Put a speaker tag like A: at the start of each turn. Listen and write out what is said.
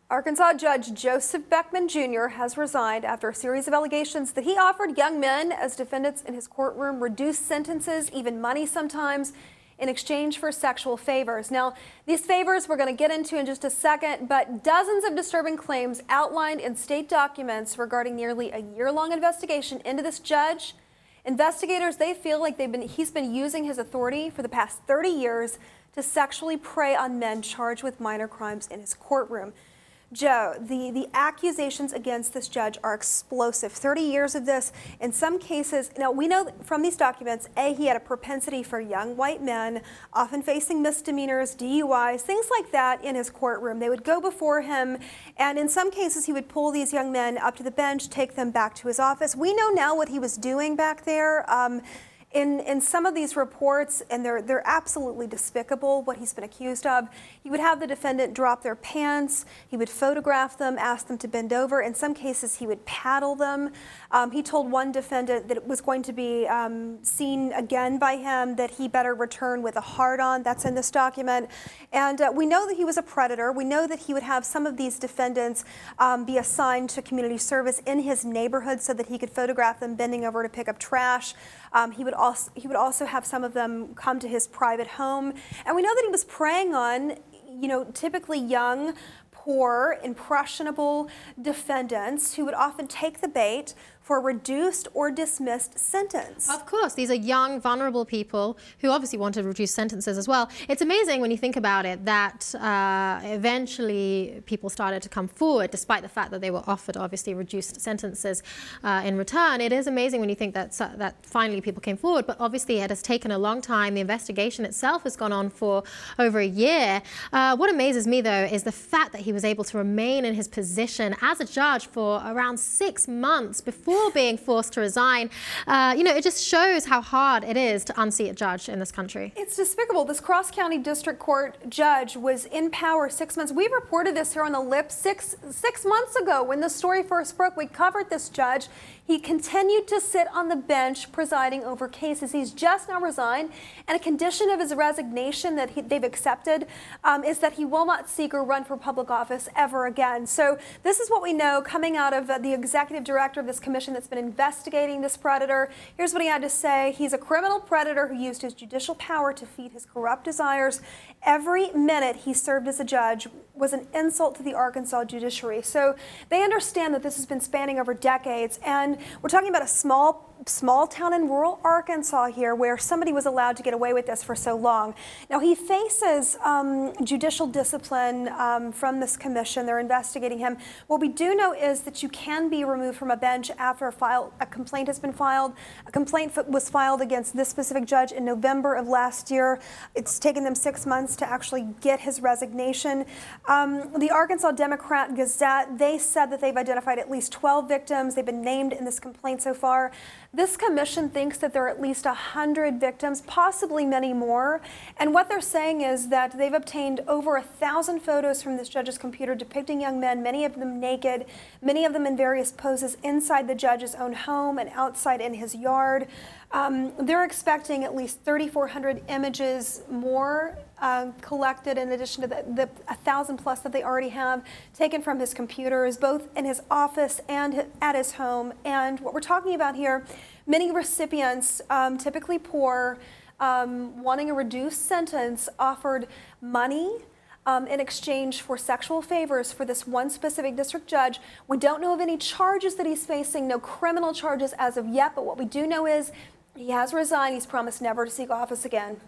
A: Arkansas Judge Joseph Boeckmann Jr. has resigned after a series of allegations that he offered young men as defendants in his courtroom reduced sentences, even money sometimes, in exchange for sexual favors. Now, these favors we're going to get into in just a second, but dozens of disturbing claims outlined in state documents regarding nearly a year-long investigation into this judge. Investigators, they feel like he's been using his authority for the past 30 years to sexually prey on men charged with minor crimes in his courtroom. Joe, the accusations against this judge are explosive. 30 years of this. In some cases, now we know from these documents, he had a propensity for young white men, often facing misdemeanors, DUIs, things like that in his courtroom. They would go before him, and in some cases, he would pull these young men up to the bench, take them back to his office. We know now what he was doing back there. In some of these reports, and they're absolutely despicable, what he's been accused of, he would have the defendant drop their pants, he would photograph them, ask them to bend over. In some cases, he would paddle them. He told one defendant that it was going to be seen again by him that he better return with a hard-on. That's in this document. And we know that he was a predator. We know that he would have some of these defendants be assigned to community service in his neighborhood so that he could photograph them bending over to pick up trash. He would also have some of them come to his private home. And we know that he was preying on, typically young, poor, impressionable defendants who would often take the bait for a reduced or dismissed sentence.
B: Of course, these are young, vulnerable people who obviously wanted reduced sentences as well. It's amazing when you think about it that eventually people started to come forward despite the fact that they were offered obviously reduced sentences in return. It is amazing when you think that finally people came forward, but obviously it has taken a long time. The investigation itself has gone on for over a year. What amazes me though is the fact that he was able to remain in his position as a judge for around 6 months before being forced to resign. It just shows how hard it is to unseat a judge in this country.
A: It's despicable. This cross-county district court judge was in power 6 months. We reported this here on The Lip six months ago when the story first broke. We covered this judge. He continued to sit on the bench presiding over cases. He's just now resigned, and a condition of his resignation that they've accepted is that he will not seek or run for public office ever again. So this is what we know coming out of the executive director of this commission that's been investigating this predator. Here's what he had to say. He's a criminal predator who used his judicial power to feed his corrupt desires. Every minute he served as a judge was an insult to the Arkansas judiciary. So they understand that this has been spanning over decades, and we're talking about a small town in rural Arkansas here where somebody was allowed to get away with this for so long. Now he faces judicial discipline from this commission. They're investigating him. What we do know is that you can be removed from a bench after a complaint has been filed. A complaint was filed against this specific judge in November of last year. It's taken them 6 months to actually get his resignation. The Arkansas Democrat Gazette, they said that they've identified at least 12 victims. They've been named in this complaint so far. This commission thinks that there are at least 100 victims, possibly many more. And what they're saying is that they've obtained over 1,000 photos from this judge's computer depicting young men, many of them naked, many of them in various poses inside the judge's own home and outside in his yard. They're expecting at least 3,400 images more collected in addition to the 1,000 plus that they already have taken from his computers, both in his office and at his home. And what we're talking about here, many recipients, typically poor, wanting a reduced sentence, offered money in exchange for sexual favors for this one specific district judge. We don't know of any charges that he's facing, no criminal charges as of yet, but what we do know is he has resigned. He's promised never to seek office again.